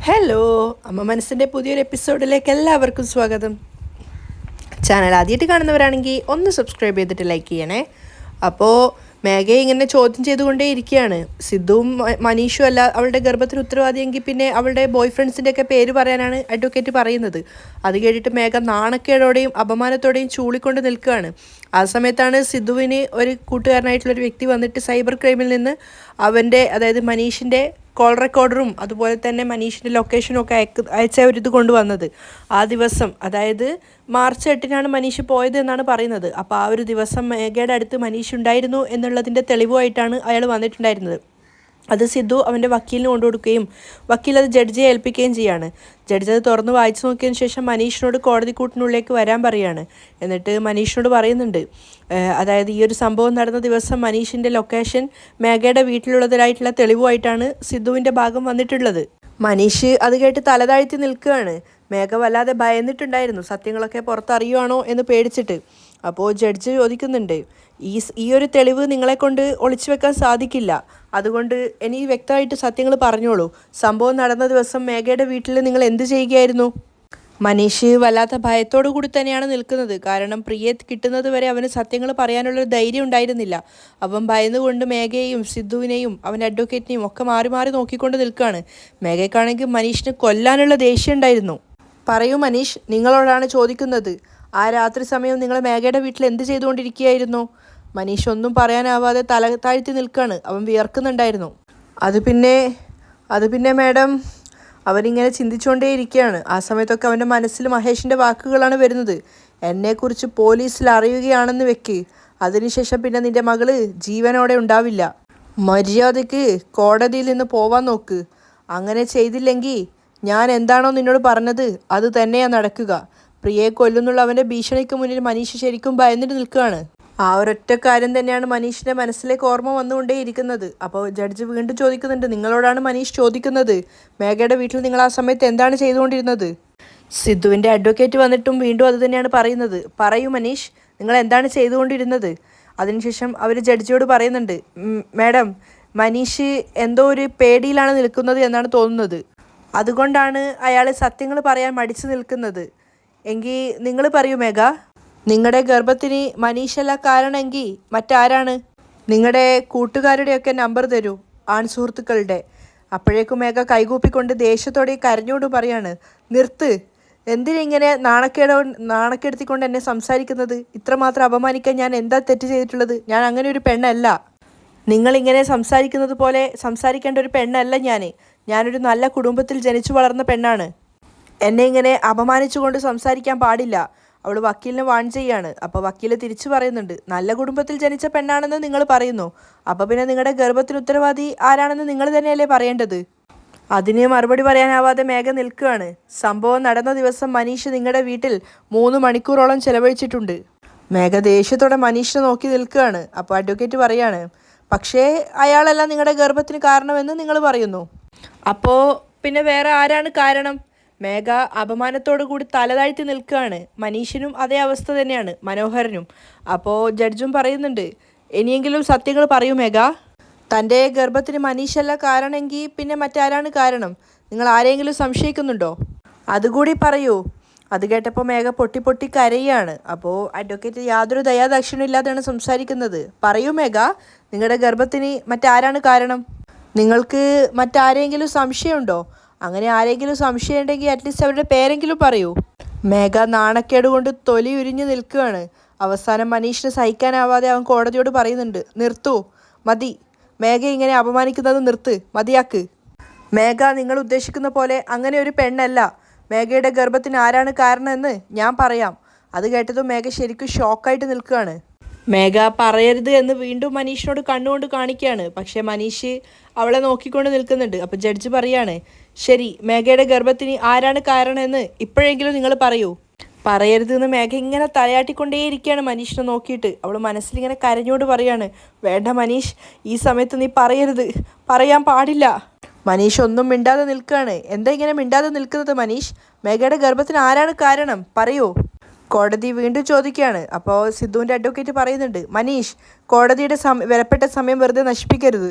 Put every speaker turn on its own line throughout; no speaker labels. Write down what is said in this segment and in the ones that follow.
Hello, അമ്മ മനസ്സിൻ്റെ പുതിയൊരു എപ്പിസോഡിലേക്ക് എല്ലാവർക്കും സ്വാഗതം. ചാനൽ ആദ്യമായിട്ട് കാണുന്നവരാണെങ്കിൽ ഒന്ന് സബ്സ്ക്രൈബ് ചെയ്തിട്ട് ലൈക്ക് ചെയ്യണേ. അപ്പോൾ മേഘയെ ഇങ്ങനെ ചോദ്യം ചെയ്തുകൊണ്ടേ ഇരിക്കുകയാണ്. സിദ്ധുവും മനീഷും അല്ല അവളുടെ ഗർഭത്തിന് ഉത്തരവാദിയെങ്കിൽ പിന്നെ അവളുടെ ബോയ് ഫ്രണ്ട്സിൻ്റെയൊക്കെ പേര് പറയാനാണ് അഡ്വക്കേറ്റ് പറയുന്നത്. അത് കേട്ടിട്ട് മേഘ നാണക്കേടോടെയും അപമാനത്തോടെയും ചൂളിക്കൊണ്ട് നിൽക്കുകയാണ്. ആ സമയത്താണ് സിദ്ധുവിന് ഒരു കൂട്ടുകാരനായിട്ടുള്ളൊരു വ്യക്തി വന്നിട്ട് സൈബർ ക്രൈമിൽ നിന്ന് അവൻ്റെ, അതായത് മനീഷിൻ്റെ കോൾ റെക്കോർഡറും അതുപോലെ തന്നെ മനീഷിൻ്റെ ലൊക്കേഷനും ഒക്കെ അയച്ച ഒരു ഇത് കൊണ്ടുവന്നത്. ആ ദിവസം, അതായത് മാർച്ച് 8-നാണ് മനീഷ് പോയത് എന്നാണ് പറയുന്നത്. അപ്പോൾ ആ ഒരു ദിവസം മേഘയുടെ അടുത്ത് മനീഷ് ഉണ്ടായിരുന്നു എന്നുള്ളതിൻ്റെ തെളിവുമായിട്ടാണ് അയാൾ വന്നിട്ടുണ്ടായിരുന്നത്. അത് സിദ്ധു അവൻ്റെ വക്കീലിന് കൊണ്ടുകൊടുക്കുകയും വക്കീൽ അത് ജഡ്ജിയെ ഏൽപ്പിക്കുകയും ചെയ്യാണ്. ജഡ്ജി അത് തുറന്ന് വായിച്ചു നോക്കിയതിന് ശേഷം മനീഷിനോട് കോടതി കൂട്ടിനുള്ളിലേക്ക് വരാൻ പറയുകയാണ്. എന്നിട്ട് മനീഷിനോട് പറയുന്നുണ്ട്, അതായത് ഈ ഒരു സംഭവം നടന്ന ദിവസം മനീഷിൻ്റെ ലൊക്കേഷൻ മേഘയുടെ വീട്ടിലുള്ളതിനായിട്ടുള്ള തെളിവുമായിട്ടാണ് സിദ്ധുവിൻ്റെ ഭാഗം വന്നിട്ടുള്ളത്. മനീഷ് അത് കേട്ട് തലതാഴ്ത്തി നിൽക്കുകയാണ്. മേഘ വല്ലാതെ ഭയന്നിട്ടുണ്ടായിരുന്നു, സത്യങ്ങളൊക്കെ പുറത്തറിയുവാണോ എന്ന് പേടിച്ചിട്ട്. അപ്പോൾ ജഡ്ജി ചോദിക്കുന്നുണ്ട്, ഈ ഒരു തെളിവ് നിങ്ങളെക്കൊണ്ട് ഒളിച്ചു വെക്കാൻ സാധിക്കില്ല, അതുകൊണ്ട് ഇനി വ്യക്തമായിട്ട് സത്യങ്ങൾ പറഞ്ഞോളൂ. സംഭവം നടന്ന ദിവസം മേഘയുടെ വീട്ടിൽ നിങ്ങൾ എന്ത് ചെയ്യുകയായിരുന്നു? മനീഷ് വല്ലാത്ത ഭയത്തോടു കൂടി തന്നെയാണ് നിൽക്കുന്നത്. കാരണം പ്രിയെ കിട്ടുന്നത് വരെ അവന് സത്യങ്ങൾ പറയാനുള്ളൊരു ധൈര്യം ഉണ്ടായിരുന്നില്ല. അവൻ ഭയന്നുകൊണ്ട് മേഘയെയും സിദ്ധുവിനെയും അവൻ്റെ അഡ്വക്കേറ്റിനെയും ഒക്കെ മാറി മാറി നോക്കിക്കൊണ്ട് നിൽക്കുകയാണ്. മേഘയ്ക്കാണെങ്കിൽ മനീഷിനെ കൊല്ലാനുള്ള ദേഷ്യം ഉണ്ടായിരുന്നു. പറയൂ മനീഷ്, നിങ്ങളോടാണ് ചോദിക്കുന്നത്. ആ രാത്രി സമയം നിങ്ങൾ മേഘയുടെ വീട്ടിൽ എന്ത് ചെയ്തുകൊണ്ടിരിക്കുകയായിരുന്നു? മനീഷ് ഒന്നും പറയാനാവാതെ തല താഴ്ത്തി നിൽക്കുകയാണ്. അവൻ വിയർക്കുന്നുണ്ടായിരുന്നു. അത് പിന്നെ മാഡം, അവനിങ്ങനെ ചിന്തിച്ചുകൊണ്ടേ ഇരിക്കുകയാണ്. ആ സമയത്തൊക്കെ അവൻ്റെ മനസ്സിൽ മഹേഷിൻ്റെ വാക്കുകളാണ് വരുന്നത്. എന്നെക്കുറിച്ച് പോലീസിൽ അറിയുകയാണെന്ന് വെക്ക്, അതിനുശേഷം പിന്നെ നിൻ്റെ മകള് ജീവനോടെ ഉണ്ടാവില്ല. മര്യാദയ്ക്ക് കോടതിയിൽ നിന്ന് പോവാൻ നോക്ക്. അങ്ങനെ ചെയ്തില്ലെങ്കിൽ ഞാൻ എന്താണോ നിന്നോട് പറഞ്ഞത് അത് തന്നെയാണ് നടക്കുക. പ്രിയയെ കൊല്ലുന്നുള്ള അവൻ്റെ ഭീഷണിക്ക് മുന്നിൽ മനീഷ് ശരിക്കും ഭയന്നിട്ട് നിൽക്കുകയാണ്. ആ ഒരൊറ്റ കാര്യം തന്നെയാണ് മനീഷിൻ്റെ മനസ്സിലേക്ക് ഓർമ്മ വന്നുകൊണ്ടേ ഇരിക്കുന്നത്. അപ്പോൾ ജഡ്ജി വീണ്ടും ചോദിക്കുന്നുണ്ട്, നിങ്ങളോടാണ് മനീഷ് ചോദിക്കുന്നത്, മേഘയുടെ വീട്ടിൽ നിങ്ങൾ ആ സമയത്ത് എന്താണ് ചെയ്തുകൊണ്ടിരുന്നത്? സിദ്ധുവിൻ്റെ അഡ്വക്കേറ്റ് വന്നിട്ടും വീണ്ടും അത് തന്നെയാണ് പറയുന്നത്. പറയൂ മനീഷ്, നിങ്ങൾ എന്താണ് ചെയ്തുകൊണ്ടിരുന്നത്? അതിനുശേഷം അവർ ജഡ്ജിയോട് പറയുന്നുണ്ട്, മാഡം, മനീഷ് എന്തോ ഒരു പേടിയിലാണ് നിൽക്കുന്നത് എന്നാണ് തോന്നുന്നത്. അതുകൊണ്ടാണ് അയാൾ സത്യങ്ങൾ പറയാൻ മടിച്ചു നിൽക്കുന്നത്. എങ്കിൽ നിങ്ങൾ പറയൂ മേഘ, നിങ്ങളുടെ ഗർഭത്തിന് മനീഷല്ല കാരണമെങ്കിൽ മറ്റാരാണ്? നിങ്ങളുടെ കൂട്ടുകാരുടെയൊക്കെ നമ്പർ തരൂ, ആൺ സുഹൃത്തുക്കളുടെ. അപ്പോഴേക്കും മേഘ കൈകൂപ്പിക്കൊണ്ട് ദേഷ്യത്തോടെ കരഞ്ഞോണ്ട് പറയാണ്, നിർത്ത്, എന്തിനിങ്ങനെ നാണക്കെടുത്തിക്കൊണ്ട് എന്നെ സംസാരിക്കുന്നത്? ഇത്രമാത്രം അപമാനിക്കാൻ ഞാൻ എന്താ തെറ്റ് ചെയ്തിട്ടുള്ളത്? ഞാൻ അങ്ങനെ ഒരു പെണ്ണല്ല. നിങ്ങളിങ്ങനെ സംസാരിക്കുന്നത് പോലെ സംസാരിക്കേണ്ട ഒരു പെണ്ണല്ല ഞാനൊരു നല്ല കുടുംബത്തിൽ ജനിച്ചു വളർന്ന പെണ്ണാണ്. എന്നെ ഇങ്ങനെ അപമാനിച്ചുകൊണ്ട് സംസാരിക്കാൻ പാടില്ല. അവൾ വക്കീലിനെ വാൺ ചെയ്യാണ്. അപ്പോൾ വക്കീൽ തിരിച്ചു പറയുന്നുണ്ട്, നല്ല കുടുംബത്തിൽ ജനിച്ച പെണ്ണാണെന്ന് നിങ്ങൾ പറയുന്നു, അപ്പോൾ പിന്നെ നിങ്ങളുടെ ഗർഭത്തിന് ഉത്തരവാദി ആരാണെന്ന് നിങ്ങൾ തന്നെയല്ലേ പറയേണ്ടത്? അതിന് മറുപടി പറയാനാവാതെ മേഘ നിൽക്കുകയാണ്. സംഭവം നടന്ന ദിവസം മനീഷ് നിങ്ങളുടെ വീട്ടിൽ 3 മണിക്കൂറോളം ചെലവഴിച്ചിട്ടുണ്ട്. മേഘ ദേഷ്യത്തോടെ മനീഷിനെ നോക്കി നിൽക്കുകയാണ്. അപ്പോൾ അഡ്വക്കേറ്റ് പറയാണ്, പക്ഷേ അയാളല്ല നിങ്ങളുടെ ഗർഭത്തിന് കാരണമെന്ന് നിങ്ങൾ പറയുന്നു. അപ്പോൾ പിന്നെ വേറെ ആരാണ് കാരണം? മേഘ അപമാനത്തോടു കൂടി തലതാഴ്ത്തി നിൽക്കുകയാണ്. മനീഷിനും അതേ അവസ്ഥ തന്നെയാണ്, മനോഹരനും. അപ്പോൾ ജഡ്ജും പറയുന്നുണ്ട്, ഇനിയെങ്കിലും സത്യങ്ങൾ പറയൂ മേഘ. തൻ്റെ ഗർഭത്തിന് മനീഷല്ല കാരണമെങ്കിൽ പിന്നെ മറ്റാരാണ് കാരണം? നിങ്ങൾ ആരെങ്കിലും സംശയിക്കുന്നുണ്ടോ? അതുകൂടി പറയൂ. അത് കേട്ടപ്പോൾ മേഘ പൊട്ടി പൊട്ടി കരയുകയാണ്. അപ്പോൾ അഡ്വക്കേറ്റ് യാതൊരു ദയാദാക്ഷിണ്യം ഇല്ലാതെയാണ് സംസാരിക്കുന്നത്. പറയൂ മേഘ, നിങ്ങളുടെ ഗർഭത്തിന് മറ്റാരാണ് കാരണം? നിങ്ങൾക്ക് മറ്റാരെങ്കിലും സംശയമുണ്ടോ? അങ്ങനെ ആരെങ്കിലും സംശയം ഉണ്ടെങ്കിൽ അറ്റ്ലീസ്റ്റ് അവരുടെ പേരെങ്കിലും പറയൂ. മേഘ നാണക്കേട് കൊണ്ട് തൊലി ഉരിഞ്ഞു നിൽക്കുകയാണ്. അവസാനം മനീഷിന് സഹിക്കാനാവാതെ അവൻ കോടതിയോട് പറയുന്നുണ്ട്, നിർത്തൂ, മതി, മേഘ ഇങ്ങനെ അപമാനിക്കുന്നത് നിർത്ത്, മതിയാക്ക്. മേഘ നിങ്ങൾ ഉദ്ദേശിക്കുന്ന പോലെ അങ്ങനെ ഒരു പെണ്ണല്ല. മേഘയുടെ ഗർഭത്തിന് ആരാണ് കാരണമെന്ന് ഞാൻ പറയാം. അത് കേട്ടതും മേഘ ശരിക്കും ഷോക്കായിട്ട് നിൽക്കുകയാണ്. മേഘ പറയരുത് എന്ന് വീണ്ടും മനീഷിനോട് കണ്ണുകൊണ്ട് കാണിക്കുകയാണ്. പക്ഷേ മനീഷ് അവളെ നോക്കിക്കൊണ്ട് നിൽക്കുന്നുണ്ട്. അപ്പോൾ ജഡ്ജി പറയാണ്, ശരി, മേഘയുടെ ഗർഭത്തിന് ആരാണ് കാരണമെന്ന് ഇപ്പോഴെങ്കിലും നിങ്ങൾ പറയൂ. പറയരുത് എന്ന് മേഘ ഇങ്ങനെ തലയാട്ടിക്കൊണ്ടേയിരിക്കുകയാണ് മനീഷിനെ നോക്കിയിട്ട്. അവൾ മനസ്സിലിങ്ങനെ കരഞ്ഞോണ്ട് പറയാണ്, വേണ്ട മനീഷ്, ഈ സമയത്ത് നീ പറയരുത്, പറയാൻ പാടില്ല. മനീഷ് ഒന്നും മിണ്ടാതെ നിൽക്കുകയാണ്. എന്താ ഇങ്ങനെ മിണ്ടാതെ നിൽക്കുന്നത് മനീഷ്? മേഘയുടെ ഗർഭത്തിന് ആരാണ് കാരണം? പറയൂ. കോടതി വീണ്ടും ചോദിക്കുകയാണ്. അപ്പോൾ സിദ്ധുവിൻ്റെ അഡ്വക്കേറ്റ് പറയുന്നുണ്ട്, മനീഷ്, കോടതിയുടെ വിലപ്പെട്ട സമയം വെറുതെ നശിപ്പിക്കരുത്.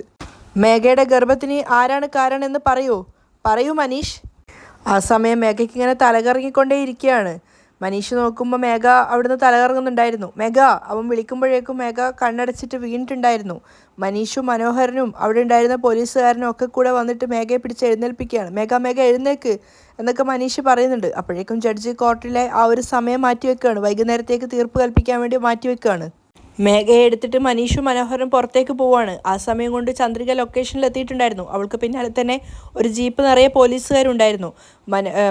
മേഘയുടെ ഗർഭത്തിന് ആരാണ് കാരണം എന്ന് പറയൂ മനീഷ്. ആ സമയം മേഘയ്ക്ക് ഇങ്ങനെ തലകറങ്ങിക്കൊണ്ടേയിരിക്കുകയാണ്. മനീഷ് നോക്കുമ്പോൾ മേഘ അവിടുന്ന് തലകറങ്ങുന്നുണ്ടായിരുന്നു. മേഘ അവൻ വിളിക്കുമ്പോഴേക്കും മേഘ കണ്ണടച്ചിട്ട് വീണിട്ടുണ്ടായിരുന്നു. മനീഷും മനോഹരനും അവിടെ ഉണ്ടായിരുന്ന പോലീസുകാരനും ഒക്കെ കൂടെ വന്നിട്ട് മേഘയെ പിടിച്ച് എഴുന്നേൽപ്പിക്കുകയാണ്. മേഘ മേഘ എഴുന്നേക്ക് എന്നൊക്കെ മനീഷ് പറയുന്നുണ്ട്. അപ്പോഴേക്കും ജഡ്ജി കോർട്ടിലെ ആ ഒരു സമയം മാറ്റിവെക്കുകയാണ്. വൈകുന്നേരത്തേക്ക് തീർപ്പ് കൽപ്പിക്കാൻ വേണ്ടി മാറ്റിവെക്കുകയാണ്. മേഘയെ എടുത്തിട്ട് മനീഷും മനോഹരനും പുറത്തേക്ക് പോവാണ്. ആ സമയം കൊണ്ട് ചന്ദ്രിക ലൊക്കേഷനിൽ എത്തിയിട്ടുണ്ടായിരുന്നു. അവൾക്ക് പിന്നാലെ തന്നെ ഒരു ജീപ്പ് നിറയെ പോലീസുകാരുണ്ടായിരുന്നു.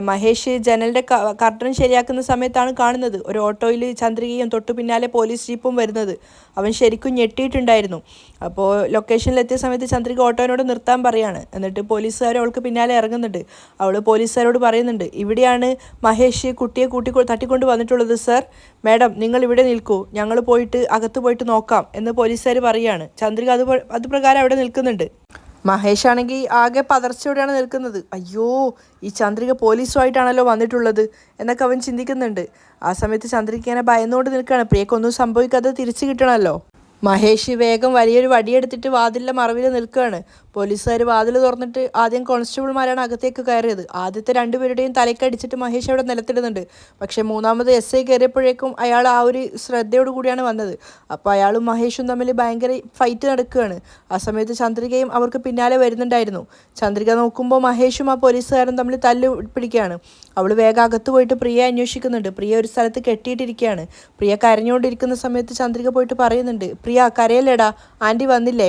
മഹേഷ് ജനലിൻ്റെ കർട്ടൻ ശരിയാക്കുന്ന സമയത്താണ് കാണുന്നത് ഒരു ഓട്ടോയിൽ ചന്ദ്രികയും തൊട്ടു പിന്നാലെ പോലീസ് ജീപ്പും വരുന്നത്. അവൻ ശരിക്കും ഞെട്ടിയിട്ടുണ്ടായിരുന്നു. അപ്പോൾ ലൊക്കേഷനിലെത്തിയ സമയത്ത് ചന്ദ്രിക ഓട്ടോനോട് നിർത്താൻ പറയാണ്. എന്നിട്ട് പോലീസുകാർ അവൾക്ക് പിന്നാലെ ഇറങ്ങുന്നുണ്ട്. അവൾ പോലീസുകാരോട് പറയുന്നുണ്ട്, ഇവിടെയാണ് മഹേഷ് കുട്ടിയെ തട്ടിക്കൊണ്ട് വന്നിട്ടുള്ളത് സർ. മാഡം നിങ്ങൾ ഇവിടെ നിൽക്കൂ, ഞങ്ങൾ പോയിട്ട് അകത്ത് പോയിട്ട് നോക്കാം എന്ന് പോലീസുകാർ പറയുകയാണ്. ചന്ദ്രിക അതുപ്രകാരം അവിടെ നിൽക്കുന്നുണ്ട്. മഹേഷ് ആണെങ്കിൽ ആകെ പതർച്ചയോടെയാണ് നിൽക്കുന്നത്. അയ്യോ, ഈ ചന്ദ്രിക പോലീസുമായിട്ടാണല്ലോ വന്നിട്ടുള്ളത് എന്നൊക്കെ അവൻ ചിന്തിക്കുന്നുണ്ട്. ആ സമയത്ത് ചന്ദ്രിക ഇങ്ങനെ ഭയന്നുകൊണ്ട് നിൽക്കുകയാണ്. പ്രിയക്കൊന്നും സംഭവിക്കാതെ തിരിച്ചു കിട്ടണമല്ലോ. മഹേഷ് വേഗം വലിയൊരു വടിയെടുത്തിട്ട് വാതിലിൻ്റെ മറവിൽ നിൽക്കുകയാണ്. പോലീസുകാർ വാതിൽ തുറന്നിട്ട് ആദ്യം കോൺസ്റ്റബിൾമാരാണ് അകത്തേക്ക് കയറിയത്. ആദ്യത്തെ രണ്ടുപേരുടെയും തലക്കടിച്ചിട്ട് മഹേഷ് അവിടെ നിലത്തിടുന്നുണ്ട്. പക്ഷേ മൂന്നാമത് SI കയറിയപ്പോഴേക്കും അയാൾ ആ ഒരു ശ്രദ്ധയോടു കൂടിയാണ് വന്നത്. അപ്പോൾ അയാളും മഹേഷും തമ്മിൽ ഭയങ്കര ഫൈറ്റ് നടക്കുകയാണ്. ആ സമയത്ത് ചന്ദ്രികയും അവർക്ക് പിന്നാലെ വരുന്നുണ്ടായിരുന്നു. ചന്ദ്രിക നോക്കുമ്പോൾ മഹേഷും ആ പോലീസുകാരും തമ്മിൽ തല്ല് പിടിക്കുകയാണ്. അവൾ വേഗം അകത്ത് പോയിട്ട് പ്രിയയെ അന്വേഷിക്കുന്നുണ്ട്. പ്രിയ ഒരു സ്ഥലത്ത് കെട്ടിയിട്ടിരിക്കുകയാണ്. പ്രിയ കരഞ്ഞുകൊണ്ടിരിക്കുന്ന സമയത്ത് ചന്ദ്രിക പോയിട്ട് പറയുന്നുണ്ട്, പ്രിയ കരയല്ലേടാ, ആൻറ്റി വന്നില്ലേ?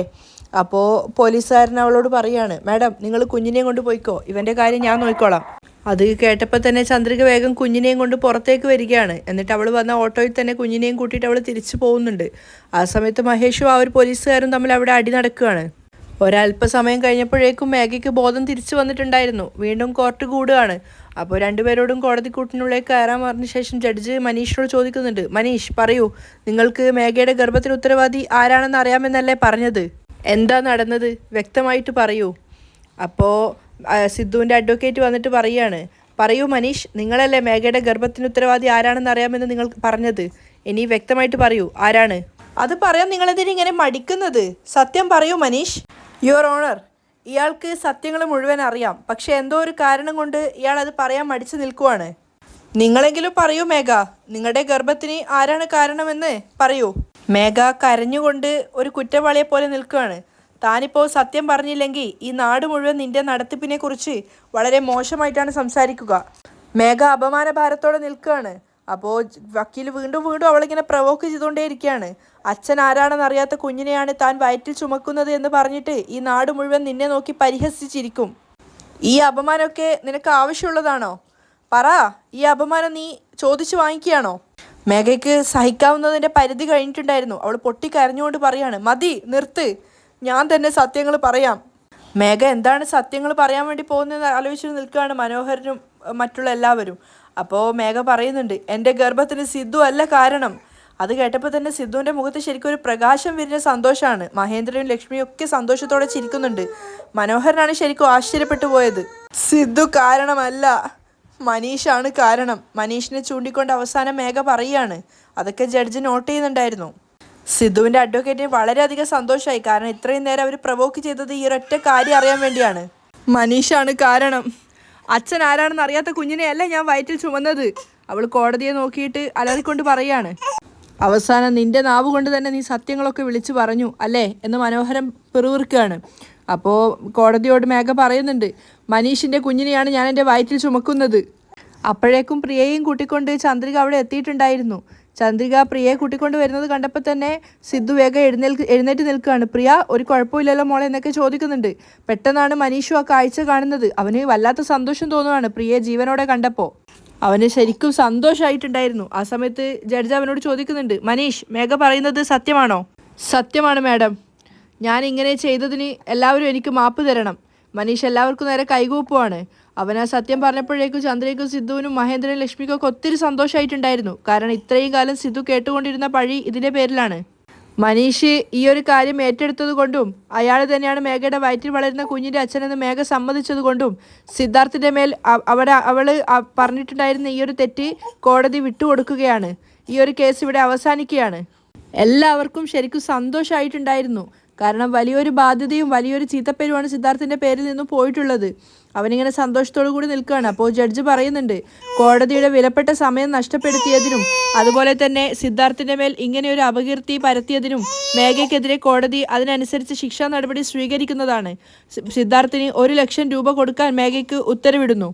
അപ്പോൾ പോലീസുകാരൻ അവളോട് പറയാണ്, മാഡം നിങ്ങൾ കുഞ്ഞിനെയും കൊണ്ട് പോയിക്കോ, ഇവൻ്റെ കാര്യം ഞാൻ നോക്കിക്കോളാം. അത് കേട്ടപ്പോൾ തന്നെ ചന്ദ്രിക വേഗം കുഞ്ഞിനെയും കൊണ്ട് പുറത്തേക്ക് വരികയാണ്. എന്നിട്ട് അവൾ വന്ന ഓട്ടോയിൽ തന്നെ കുഞ്ഞിനെയും കൂട്ടിയിട്ട് അവൾ തിരിച്ചു പോകുന്നുണ്ട്. ആ സമയത്ത് മഹേഷും ആ ഒരു പോലീസുകാരും തമ്മിൽ അവിടെ അടി നടക്കുകയാണ്. ഒരല്പസമയം കഴിഞ്ഞപ്പോഴേക്കും മേഘയ്ക്ക് ബോധം തിരിച്ചു വന്നിട്ടുണ്ടായിരുന്നു. വീണ്ടും കോർട്ട് കൂടുകയാണ്. അപ്പോൾ രണ്ടുപേരോടും കോടതിക്കൂട്ടിനുള്ളിലേക്ക് കയറാൻ പറഞ്ഞ ശേഷം ജഡ്ജ് മനീഷിനോട് ചോദിക്കുന്നുണ്ട്, മനീഷ് പറയൂ, നിങ്ങൾക്ക് മേഘയുടെ ഗർഭത്തിന് ഉത്തരവാദി ആരാണെന്ന് അറിയാമെന്നല്ലേ പറഞ്ഞത്? എന്താ നടന്നത് വ്യക്തമായിട്ട് പറയൂ. അപ്പോൾ സിദ്ധുവിൻ്റെ അഡ്വക്കേറ്റ് വന്നിട്ട് പറയൂ മനീഷ്, നിങ്ങളല്ലേ മേഘയുടെ ഗർഭത്തിന് ഉത്തരവാദി ആരാണെന്ന് അറിയാമെന്ന് നിങ്ങൾ പറഞ്ഞത്? ഇനി വ്യക്തമായിട്ട് പറയൂ, ആരാണ്? അത് പറയാൻ നിങ്ങളെന്തിനും ഇങ്ങനെ മടിക്കുന്നത്? സത്യം പറയൂ മനീഷ്. യുവർ ഓണർ, ഇയാൾക്ക് സത്യങ്ങൾ മുഴുവൻ അറിയാം. പക്ഷെ എന്തോ ഒരു കാരണം കൊണ്ട് ഇയാൾ അത് പറയാൻ മടിച്ചു നിൽക്കുവാണ്. നിങ്ങളെങ്കിലും പറയൂ മേഘ, നിങ്ങളുടെ ഗർഭത്തിന് ആരാണ് കാരണമെന്ന് പറയൂ. മേഘ കരഞ്ഞുകൊണ്ട് ഒരു കുറ്റവാളിയെ പോലെ നിൽക്കുകയാണ്. താനിപ്പോൾ സത്യം പറഞ്ഞില്ലെങ്കിൽ ഈ നാട് മുഴുവൻ നിന്റെ നടത്തിപ്പിനെ കുറിച്ച് വളരെ മോശമായിട്ടാണ് സംസാരിക്കുക. മേഘ അപമാനഭാരത്തോടെ നിൽക്കുകയാണ്. അപ്പോൾ വക്കീൽ വീണ്ടും അവളിങ്ങനെ പ്രവോക്ക് ചെയ്തുകൊണ്ടേയിരിക്കുകയാണ്. അച്ഛൻ ആരാണെന്ന് അറിയാത്ത കുഞ്ഞിനെയാണ് താൻ വയറ്റിൽ ചുമക്കുന്നത് എന്ന് പറഞ്ഞിട്ട് ഈ നാട് മുഴുവൻ നിന്നെ നോക്കി പരിഹസിച്ചിരിക്കും. ഈ അപമാനമൊക്കെ നിനക്ക് ആവശ്യമുള്ളതാണോ? പറ, ഈ അപമാനം നീ ചോദിച്ചു വാങ്ങിക്കുകയാണോ? മേഘയ്ക്ക് സഹിക്കാവുന്നതിൻ്റെ പരിധി കഴിഞ്ഞിട്ടുണ്ടായിരുന്നു. അവൾ പൊട്ടിക്കരഞ്ഞുകൊണ്ട് പറയാണ്, മതി, നിർത്ത്, ഞാൻ തന്നെ സത്യങ്ങൾ പറയാം. മേഘ എന്താണ് സത്യങ്ങൾ പറയാൻ വേണ്ടി പോകുന്നതെന്ന് ആലോചിച്ച് നിൽക്കുകയാണ് മനോഹരനും മറ്റുള്ള എല്ലാവരും. അപ്പോൾ മേഘ പറയുന്നുണ്ട്, എൻ്റെ ഗർഭത്തിന് സിദ്ധു അല്ല കാരണം. അത് കേട്ടപ്പോൾ തന്നെ സിദ്ധുവിൻ്റെ മുഖത്ത് ശരിക്കും ഒരു പ്രകാശം വിരിഞ്ഞ സന്തോഷമാണ്. മഹേന്ദ്രനും ലക്ഷ്മിയും ഒക്കെ സന്തോഷത്തോടെ ചിരിക്കുന്നുണ്ട്. മനോഹരനാണ് ശരിക്കും ആശ്ചര്യപ്പെട്ടു പോയത്. സിദ്ധു കാരണമല്ല, മനീഷാണ് കാരണം. മനീഷിനെ ചൂണ്ടിക്കൊണ്ട് അവസാനം മേഘ പറയുകയാണ്. അതൊക്കെ ജഡ്ജി നോട്ട് ചെയ്യുന്നുണ്ടായിരുന്നു. സിദ്ധുവിൻ്റെ അഡ്വക്കേറ്റിന് വളരെയധികം സന്തോഷമായി. കാരണം ഇത്രയും നേരം അവർ പ്രവോക്ക് ചെയ്തത് ഈ ഒരൊറ്റ കാര്യം അറിയാൻ വേണ്ടിയാണ്. മനീഷാണ് കാരണം. അച്ഛൻ ആരാണെന്ന് അറിയാത്ത കുഞ്ഞിനെയല്ല ഞാൻ വയറ്റിൽ ചുമന്നത്. അവൾ കോടതിയെ നോക്കിയിട്ട് അലറിക്കൊണ്ട് പറയാണ്. അവസാനം നിന്റെ നാവ് കൊണ്ട് തന്നെ നീ സത്യങ്ങളൊക്കെ വിളിച്ചു പറഞ്ഞു അല്ലേ എന്ന് മനോഹരം പിറുവിറുക്കുകയാണ്. അപ്പോൾ കോടതിയോട് മേഘ പറയുന്നുണ്ട്, മനീഷിൻ്റെ കുഞ്ഞിനെയാണ് ഞാൻ എൻ്റെ വയറ്റിൽ ചുമക്കുന്നത്. അപ്പോഴേക്കും പ്രിയയും കൂട്ടിക്കൊണ്ട് ചന്ദ്രിക അവിടെ എത്തിയിട്ടുണ്ടായിരുന്നു. ചന്ദ്രിക പ്രിയയെ കൂട്ടിക്കൊണ്ട് വരുന്നത് കണ്ടപ്പോൾ തന്നെ സിദ്ധു വേഗം എഴുന്നേറ്റ് നിൽക്കുകയാണ്. പ്രിയ, ഒരു കുഴപ്പമില്ലല്ലോ മോളെ എന്നൊക്കെ ചോദിക്കുന്നുണ്ട്. പെട്ടെന്നാണ് മനീഷു ആ കാഴ്ച കാണുന്നത്. അവന് വല്ലാത്ത സന്തോഷം തോന്നുകയാണ് പ്രിയയെ ജീവനോടെ കണ്ടപ്പോൾ. അവന് ശരിക്കും സന്തോഷമായിട്ടുണ്ടായിരുന്നു. ആ സമയത്ത് ജഡ്ജ് അവനോട് ചോദിക്കുന്നുണ്ട്, മനീഷ്, മേഘ പറയുന്നത് സത്യമാണോ? സത്യമാണ് മാഡം. ഞാൻ ഇങ്ങനെ ചെയ്തതിന് എല്ലാവരും എനിക്ക് മാപ്പ് തരണം. മനീഷ് എല്ലാവർക്കും നേരെ കൈകൂപ്പുവാണ്. അവൻ ആ സത്യം പറഞ്ഞപ്പോഴേക്കും ചന്ദ്രയ്ക്കും സിദ്ധുവിനും മഹേന്ദ്രനും ലക്ഷ്മിക്കും ഒക്കെ ഒത്തിരി സന്തോഷമായിട്ടുണ്ടായിരുന്നു. കാരണം ഇത്രയും കാലം സിദ്ധു കേട്ടുകൊണ്ടിരുന്ന പഴി ഇതിൻ്റെ പേരിലാണ്. മനീഷ് ഈ ഒരു കാര്യം ഏറ്റെടുത്തത് കൊണ്ടും അയാൾ തന്നെയാണ് മേഘയുടെ വയറ്റിൽ വളരുന്ന കുഞ്ഞിൻ്റെ അച്ഛനെന്ന് മേഘ സമ്മതിച്ചത് കൊണ്ടും സിദ്ധാർത്ഥിൻ്റെ മേൽ അവൾ പറഞ്ഞിട്ടുണ്ടായിരുന്ന ഈ ഒരു തെറ്റ് കോടതി വിട്ടുകൊടുക്കുകയാണ്. ഈ ഒരു കേസ് ഇവിടെ അവസാനിക്കുകയാണ്. എല്ലാവർക്കും ശരിക്കും സന്തോഷമായിട്ടുണ്ടായിരുന്നു. കാരണം വലിയൊരു ബാധ്യതയും വലിയൊരു ചീത്തപ്പേരുമാണ് സിദ്ധാർത്ഥിൻ്റെ പേരിൽ നിന്നും പോയിട്ടുള്ളത്. അവനിങ്ങനെ സന്തോഷത്തോടു കൂടി നിൽക്കുകയാണ്. അപ്പോൾ ജഡ്ജ് പറയുന്നുണ്ട്, കോടതിയുടെ വിലപ്പെട്ട സമയം നഷ്ടപ്പെടുത്തിയതിനും അതുപോലെ തന്നെ സിദ്ധാർത്ഥിൻ്റെ മേൽ ഇങ്ങനെ ഒരു അപകീർത്തി പരത്തിയതിനും മേഘയ്ക്കെതിരെ കോടതി അതിനനുസരിച്ച് ശിക്ഷാ നടപടി സ്വീകരിക്കുന്നതാണ്. സിദ്ധാർത്ഥിന് 1 ലക്ഷം രൂപ കൊടുക്കാൻ മേഘയ്ക്ക് ഉത്തരവിടുന്നു.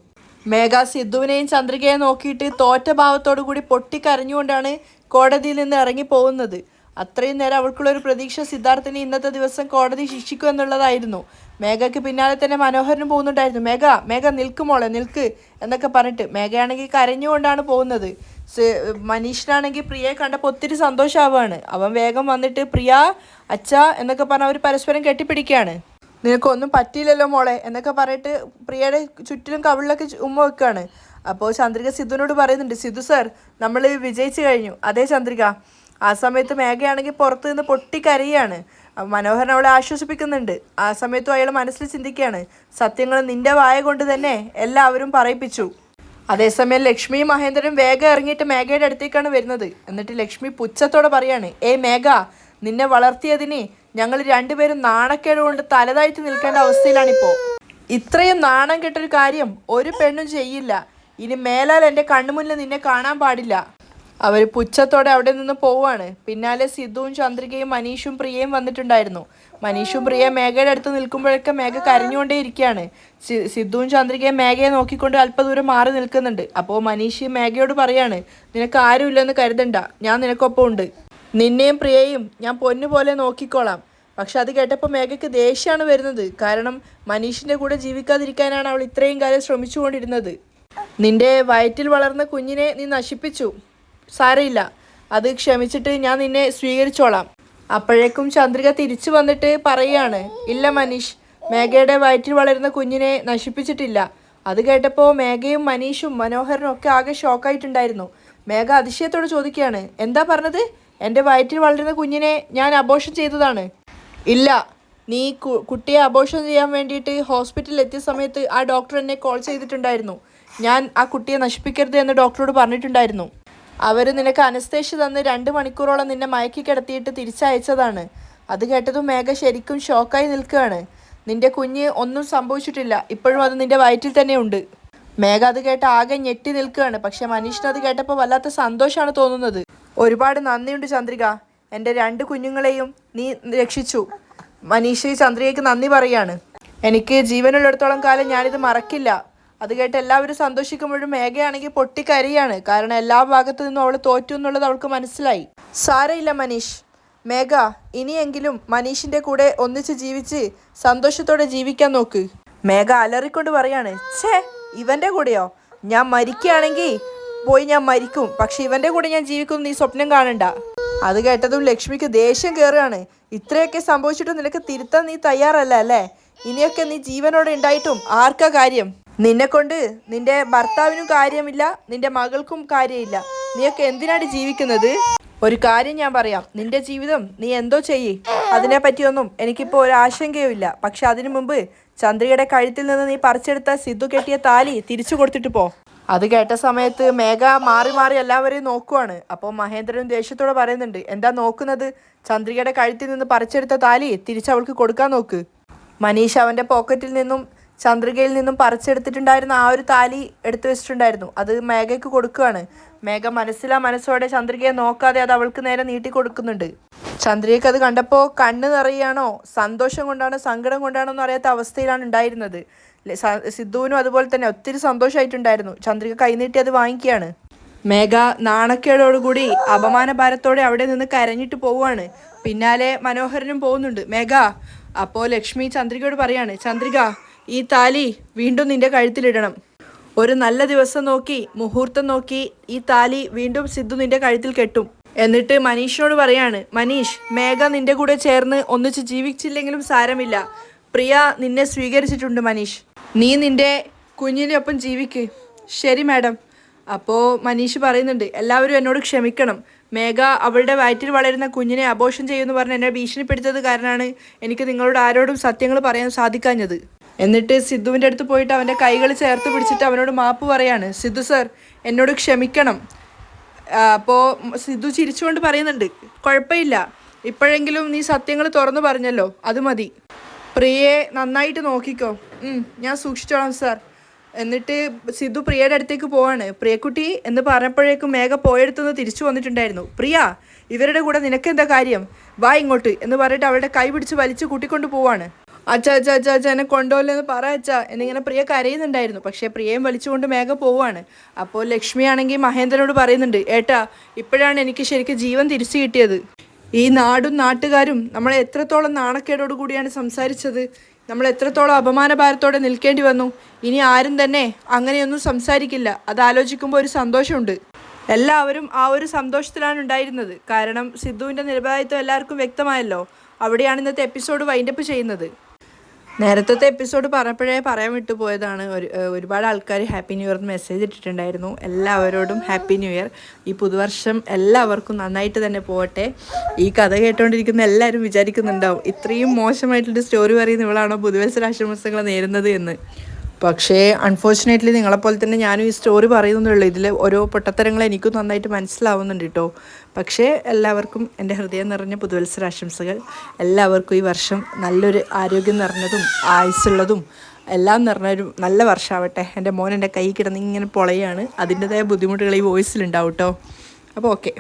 മേഘ സിദ്ധുവിനെയും ചന്ദ്രികയെയും നോക്കിയിട്ട് തോറ്റ ഭാവത്തോടു കൂടി പൊട്ടിക്കരഞ്ഞുകൊണ്ടാണ് കോടതിയിൽ നിന്ന് ഇറങ്ങി പോകുന്നത്. അത്രയും നേരം അവൾക്കുള്ളൊരു പ്രതീക്ഷ സിദ്ധാർത്ഥിനെ ഇന്നത്തെ ദിവസം കോടതി ശിക്ഷിക്കും എന്നുള്ളതായിരുന്നു. മേഘയ്ക്ക് പിന്നാലെ തന്നെ മനോഹരനും പോകുന്നുണ്ടായിരുന്നു. മേഘ നിൽക്ക് മോളെ നിൽക്ക് എന്നൊക്കെ പറഞ്ഞിട്ട്. മേഘയാണെങ്കിൽ കരഞ്ഞുകൊണ്ടാണ് പോകുന്നത്. മനീഷിനാണെങ്കിൽ പ്രിയയെ കണ്ടപ്പോൾ ഒത്തിരി സന്തോഷമാവുകയാണ്. അവൻ വേഗം വന്നിട്ട് പ്രിയ അച്ഛ എന്നൊക്കെ പറഞ്ഞ് അവർ പരസ്പരം കെട്ടിപ്പിടിക്കുകയാണ്. നിനക്കൊന്നും പറ്റിയില്ലല്ലോ മോളെ എന്നൊക്കെ പറഞ്ഞിട്ട് പ്രിയയുടെ ചുറ്റിലും കവിളിലൊക്കെ ഉമ്മ വെക്കുകയാണ്. അപ്പോൾ ചന്ദ്രിക സിദ്ധുവിനോട് പറയുന്നുണ്ട്, സിദ്ധു സർ നമ്മൾ വിജയിച്ചു കഴിഞ്ഞു. അതേ ചന്ദ്രിക. ആ സമയത്ത് മേഘയാണെങ്കിൽ പുറത്ത് നിന്ന് പൊട്ടിക്കരയാണ്. മനോഹരൻ അവളെ ആശ്വസിപ്പിക്കുന്നുണ്ട്. ആ സമയത്തും അയാൾ മനസ്സിൽ ചിന്തിക്കുകയാണ്, സത്യങ്ങൾ നിന്റെ വായ കൊണ്ട് തന്നെ എല്ലാവരും പറയിപ്പിച്ചു. അതേസമയം ലക്ഷ്മിയും മഹേന്ദ്രനും വേഗം ഇറങ്ങിയിട്ട് മേഘയുടെ അടുത്തേക്കാണ് വരുന്നത്. എന്നിട്ട് ലക്ഷ്മി പുച്ഛത്തോടെ പറയാണ്, മേഘ, നിന്നെ വളർത്തിയതിന് ഞങ്ങൾ രണ്ടുപേരും നാണക്കേട് കൊണ്ട് തലതാഴ്ത്തി നിൽക്കേണ്ട അവസ്ഥയിലാണിപ്പോൾ. ഇത്രയും നാണം കെട്ടൊരു കാര്യം ഒരു പെണ്ണും ചെയ്യില്ല. ഇനി മേലാൽ എൻ്റെ കണ്ണുമുന്നിൽ നിന്നെ കാണാൻ പാടില്ല. അവർ പുച്ഛത്തോടെ അവിടെ നിന്ന് പോവുകയാണ്. പിന്നാലെ സിദ്ധുവും ചന്ദ്രികയും മനീഷും പ്രിയയും വന്നിട്ടുണ്ടായിരുന്നു. മനീഷും പ്രിയ മേഘയുടെ അടുത്ത് നിൽക്കുമ്പോഴൊക്കെ മേഘ കരഞ്ഞുകൊണ്ടേ ഇരിക്കുകയാണ്. സിദ്ധുവും ചന്ദ്രികയും മേഘയെ നോക്കിക്കൊണ്ട് അല്പദൂരം മാറി നിൽക്കുന്നുണ്ട്. അപ്പോൾ മനീഷ് മേഘയോട് പറയാണ്, നിനക്ക് ആരുമില്ലെന്ന് കരുതണ്ട, ഞാൻ നിനക്കൊപ്പം ഉണ്ട്. നിന്നെയും പ്രിയയും ഞാൻ പൊന്നുപോലെ നോക്കിക്കോളാം. പക്ഷെ അത് കേട്ടപ്പോൾ മേഘയ്ക്ക് ദേഷ്യമാണ് വരുന്നത്. കാരണം മനീഷിൻ്റെ കൂടെ ജീവിക്കാതിരിക്കാനാണ് അവൾ ഇത്രയും കാലം ശ്രമിച്ചുകൊണ്ടിരുന്നത്. നിന്റെ വയറ്റിൽ വളർന്ന കുഞ്ഞിനെ നീ നശിപ്പിച്ചു, സാരമില്ല, അത് ക്ഷമിച്ചിട്ട് ഞാൻ നിന്നെ സ്വീകരിച്ചോളാം. അപ്പോഴേക്കും ചന്ദ്രിക തിരിച്ചു വന്നിട്ട് പറയുകയാണ്, ഇല്ല മനീഷ്, മേഘയുടെ വയറ്റിൽ വളരുന്ന കുഞ്ഞിനെ നശിപ്പിച്ചിട്ടില്ല. അത് കേട്ടപ്പോൾ മേഘയും മനീഷും മനോഹരനും ഒക്കെ ആകെ ഷോക്കായിട്ടുണ്ടായിരുന്നു. മേഘ അതിശയത്തോട് ചോദിക്കുകയാണ്, എന്താ പറഞ്ഞത്? എൻ്റെ വയറ്റിൽ വളരുന്ന കുഞ്ഞിനെ ഞാൻ അബോർഷൻ ചെയ്തതാണ്. ഇല്ല, നീ കുട്ടിയെ അബോർഷൻ ചെയ്യാൻ വേണ്ടിയിട്ട് ഹോസ്പിറ്റലിൽ എത്തിയ സമയത്ത് ആ ഡോക്ടർ എന്നെ കോൾ ചെയ്തിട്ടുണ്ടായിരുന്നു. ഞാൻ ആ കുട്ടിയെ നശിപ്പിക്കരുത് എന്ന് ഡോക്ടറോട് പറഞ്ഞിട്ടുണ്ടായിരുന്നു. അവർ നിനക്ക് അനസ്തേഷ്യ തന്ന് 2 മണിക്കൂറോളം നിന്നെ മയക്കി കിടത്തിയിട്ട് തിരിച്ചയച്ചതാണ്. അത് കേട്ടതും മേഘ ശരിക്കും ഷോക്കായി നിൽക്കുകയാണ്. നിന്റെ കുഞ്ഞ് ഒന്നും സംഭവിച്ചിട്ടില്ല, ഇപ്പോഴും അത് നിന്റെ വയറ്റിൽ തന്നെ ഉണ്ട്. മേഘ അത് കേട്ട് ആകെ ഞെട്ടി നിൽക്കുകയാണ്. പക്ഷെ മനീഷിന് അത് കേട്ടപ്പോൾ വല്ലാത്ത സന്തോഷമാണ് തോന്നുന്നത്. ഒരുപാട് നന്ദിയുണ്ട് ചന്ദ്രിക, എൻ്റെ 2 കുഞ്ഞുങ്ങളെയും നീ രക്ഷിച്ചു. മനീഷ് ചന്ദ്രികയ്ക്ക് നന്ദി പറയാണ്. എനിക്ക് ജീവനുള്ളിടത്തോളം കാലം ഞാനിത് മറക്കില്ല. അത് കേട്ട് എല്ലാവരും സന്തോഷിക്കുമ്പോഴും മേഘയാണെങ്കിൽ പൊട്ടിക്കരയാണ്. കാരണം എല്ലാ ഭാഗത്തു നിന്നും അവൾ തോറ്റു എന്നുള്ളത് അവൾക്ക് മനസ്സിലായി. സാരയില്ല മനീഷ്, മേഘ ഇനിയെങ്കിലും മനീഷിൻ്റെ കൂടെ ഒന്നിച്ച് ജീവിച്ച് സന്തോഷത്തോടെ ജീവിക്കാൻ നോക്ക്. മേഘ അലറിക്കൊണ്ട് പറയാണ്, ഇവൻ്റെ കൂടെയോ? ഞാൻ മരിക്കുകയാണെങ്കിൽ പോയി ഞാൻ മരിക്കും, പക്ഷെ ഇവൻ്റെ കൂടെ ഞാൻ ജീവിക്കും നീ സ്വപ്നം കാണണ്ട. അത് കേട്ടതും ലക്ഷ്മിക്ക് ദേഷ്യം കയറുകയാണ്. ഇത്രയൊക്കെ സംഭവിച്ചിട്ടും നിനക്ക് തിരുത്താൻ നീ തയ്യാറല്ല അല്ലേ? ഇനിയൊക്കെ നീ ജീവനോടെ ഉണ്ടായിട്ടും ആർക്കാ കാര്യം? നിന്നെ കൊണ്ട് നിന്റെ ഭർത്താവിനും കാര്യമില്ല, നിന്റെ മകൾക്കും കാര്യമില്ല. നീയൊക്കെ എന്തിനാണ് ജീവിക്കുന്നത്? ഒരു കാര്യം ഞാൻ പറയാം, നിന്റെ ജീവിതം നീ എന്തോ ചെയ്യ്, അതിനെ പറ്റിയൊന്നും എനിക്കിപ്പോൾ ഒരു ആശങ്കയുമില്ല. പക്ഷെ അതിനു മുമ്പ് ചന്ദ്രികയുടെ കഴുത്തിൽ നിന്ന് നീ പറിച്ചെടുത്ത സിദ്ധു കെട്ടിയ താലി തിരിച്ചു കൊടുത്തിട്ട് പോ. അത് കേട്ട സമയത്ത് മേഘ മാറി മാറി എല്ലാവരെയും നോക്കുവാണ്. അപ്പോൾ മഹേന്ദ്രൻ ദേഷ്യത്തോടെ പറയുന്നുണ്ട്, എന്താ നോക്കുന്നത്? ചന്ദ്രികയുടെ കഴുത്തിൽ നിന്ന് പറിച്ചെടുത്ത താലി തിരിച്ചവൾക്ക് കൊടുക്കാൻ നോക്ക്. മനീഷ് അവൻ്റെ പോക്കറ്റിൽ നിന്നും ചന്ദ്രികയിൽ നിന്നും പറിച്ചെടുത്തിട്ടുണ്ടായിരുന്ന ആ ഒരു താലി എടുത്തു വെച്ചിട്ടുണ്ടായിരുന്നു. അത് മേഘയ്ക്ക് കൊടുക്കുകയാണ്. മേഘ മനസ്സോടെ ചന്ദ്രികയെ നോക്കാതെ അത് അവൾക്ക് നേരെ നീട്ടി കൊടുക്കുന്നുണ്ട്. ചന്ദ്രികയ്ക്ക് അത് കണ്ടപ്പോൾ കണ്ണ് നിറയാണോ, സന്തോഷം കൊണ്ടാണോ, സങ്കടം കൊണ്ടാണോ എന്ന് അറിയാത്ത അവസ്ഥയിലാണ് ഉണ്ടായിരുന്നത്. സിദ്ധുവിനും അതുപോലെ തന്നെ ഒത്തിരി സന്തോഷമായിട്ടുണ്ടായിരുന്നു. ചന്ദ്രിക കൈനീട്ടി അത് വാങ്ങിക്കുകയാണ്. മേഘ നാണക്കേടോടുകൂടി അപമാനഭാരത്തോടെ അവിടെ നിന്ന് കരഞ്ഞിട്ട് പോവുകയാണ്. പിന്നാലെ മനോഹരനും പോകുന്നുണ്ട്. മേഘ അപ്പോൾ ലക്ഷ്മി ചന്ദ്രികയോട് പറയാണ്, ചന്ദ്രിക ഈ താലി വീണ്ടും നിന്റെ കഴുത്തിലിടണം. ഒരു നല്ല ദിവസം നോക്കി, മുഹൂർത്തം നോക്കി ഈ താലി വീണ്ടും സിദ്ധു നിന്റെ കഴുത്തിൽ കെട്ടും. എന്നിട്ട് മനീഷിനോട് പറയാണ്, മനീഷ്, മേഘ നിന്റെ കൂടെ ചേർന്ന് ഒന്നിച്ച് ജീവിച്ചില്ലെങ്കിലും സാരമില്ല, പ്രിയ നിന്നെ സ്വീകരിച്ചിട്ടുണ്ട് മനീഷ്, നീ നിന്റെ കുഞ്ഞിൻ്റെ ഒപ്പം ജീവിക്ക്. ശരി മാഡം. അപ്പോൾ മനീഷ് പറയുന്നുണ്ട്, എല്ലാവരും എന്നോട് ക്ഷമിക്കണം. മേഘ അവളുടെ വയറ്റിൽ വളരുന്ന കുഞ്ഞിനെ അബോർഷൻ ചെയ്യുമെന്ന് പറഞ്ഞ് എന്നെ ഭീഷണിപ്പെടുത്തത് കാരണമാണ് എനിക്ക് നിങ്ങളോട് ആരോടും സത്യങ്ങൾ പറയാൻ സാധിക്കാഞ്ഞത്. എന്നിട്ട് സിദ്ധുവിൻ്റെ അടുത്ത് പോയിട്ട് അവൻ്റെ കൈകൾ ചേർത്ത് പിടിച്ചിട്ട് അവനോട് മാപ്പ് പറയാണ്. സിദ്ധു സർ, എന്നോട് ക്ഷമിക്കണം. അപ്പോൾ സിദ്ധു ചിരിച്ചുകൊണ്ട് പറയുന്നുണ്ട്, കുഴപ്പമില്ല, ഇപ്പോഴെങ്കിലും നീ സത്യങ്ങൾ തുറന്നു പറഞ്ഞല്ലോ, അത് മതി. പ്രിയയെ നന്നായിട്ട് നോക്കിക്കോ. ഞാൻ സൂക്ഷിച്ചോളാം സാർ. എന്നിട്ട് സിദ്ധു പ്രിയയുടെ അടുത്തേക്ക് പോവാണ്. പ്രിയക്കുട്ടി എന്ന് പറഞ്ഞപ്പോഴേക്കും മേഘ പോയെടുത്തുനിന്ന് തിരിച്ചു വന്നിട്ടുണ്ടായിരുന്നു. പ്രിയ, ഇവരുടെ കൂടെ നിനക്കെന്താ കാര്യം, വാ ഇങ്ങോട്ട് എന്ന് പറഞ്ഞിട്ട് അവളുടെ കൈ പിടിച്ച് വലിച്ചു കൂട്ടിക്കൊണ്ട് പോവാണ്. അച്ഛാ അച്ഛാ അച്ഛാ അച്ഛാ എന്നെ കൊണ്ടുപോലെന്ന് പറ അച്ഛാ എന്നിങ്ങനെ പ്രിയ കരയുന്നുണ്ടായിരുന്നു. പക്ഷേ പ്രിയയും വലിച്ചുകൊണ്ട് മേഘ പോവാണ്. അപ്പോൾ ലക്ഷ്മിയാണെങ്കിൽ മഹേന്ദ്രനോട് പറയുന്നുണ്ട്, ഏട്ടാ ഇപ്പോഴാണ് എനിക്ക് ശരിക്കും ജീവൻ തിരിച്ചു കിട്ടിയത്. ഈ നാടും നാട്ടുകാരും നമ്മളെ എത്രത്തോളം നാണക്കേടോടു കൂടിയാണ് സംസാരിച്ചത്, നമ്മൾ എത്രത്തോളം അപമാനഭാരത്തോടെ നിൽക്കേണ്ടി വന്നു. ഇനി ആരും തന്നെ അങ്ങനെയൊന്നും സംസാരിക്കില്ല. അതാലോചിക്കുമ്പോൾ ഒരു സന്തോഷമുണ്ട്. എല്ലാവരും ആ ഒരു സന്തോഷത്തിലാണ് ഉണ്ടായിരുന്നത്. കാരണം സിദ്ധുവിൻ്റെ നിരപരാധിത്വം എല്ലാവർക്കും വ്യക്തമായല്ലോ. അവിടെയാണ് ഇന്നത്തെ എപ്പിസോഡ് വൈൻഡപ്പ് ചെയ്യുന്നത്. നേരത്തെ എപ്പിസോഡ് പറഞ്ഞപ്പോഴേ പറയാൻ വിട്ടുപോയതാണ്. ഒരുപാട് ആൾക്കാർ ഹാപ്പി ന്യൂ ഇയർ മെസ്സേജ് ഇട്ടിട്ടുണ്ടായിരുന്നു. എല്ലാവരോടും ഹാപ്പി ന്യൂ ഇയർ. ഈ പുതുവർഷം എല്ലാവർക്കും നന്നായിട്ട് തന്നെ പോകട്ടെ. ഈ കഥ കേട്ടുകൊണ്ടിരിക്കുന്ന എല്ലാവരും വിചാരിക്കുന്നുണ്ടാവും, ഇത്രയും മോശമായിട്ടുള്ള സ്റ്റോറി പറയുന്ന ഇവളാണോ പുതുവത്സരാശംസകൾ നേരുന്നത് എന്ന്. പക്ഷേ അൺഫോർച്ചുനേറ്റ്ലി നിങ്ങളെപ്പോലെ തന്നെ ഞാനും ഈ സ്റ്റോറി പറയുന്നുള്ളൂ. ഇതിൽ ഓരോ പൊട്ടത്തരങ്ങൾ എനിക്കും നന്നായിട്ട് മനസ്സിലാവുന്നുണ്ട് കേട്ടോ. പക്ഷേ എല്ലാവർക്കും എൻ്റെ ഹൃദയം നിറഞ്ഞ പുതുവത്സരാശംസകൾ. എല്ലാവർക്കും ഈ വർഷം നല്ലൊരു ആരോഗ്യം നിറഞ്ഞതും ആയുസ്സുള്ളതും എല്ലാം നിറഞ്ഞൊരു നല്ല വർഷമാവട്ടെ. എൻ്റെ മോൻ എൻ്റെ കൈ കിടന്ന് ഇങ്ങനെ പൊളയാണ്. അതിൻ്റെതായ ബുദ്ധിമുട്ടുകൾ ഈ വോയിസിലുണ്ടാവും കേട്ടോ. അപ്പോൾ ഓക്കെ.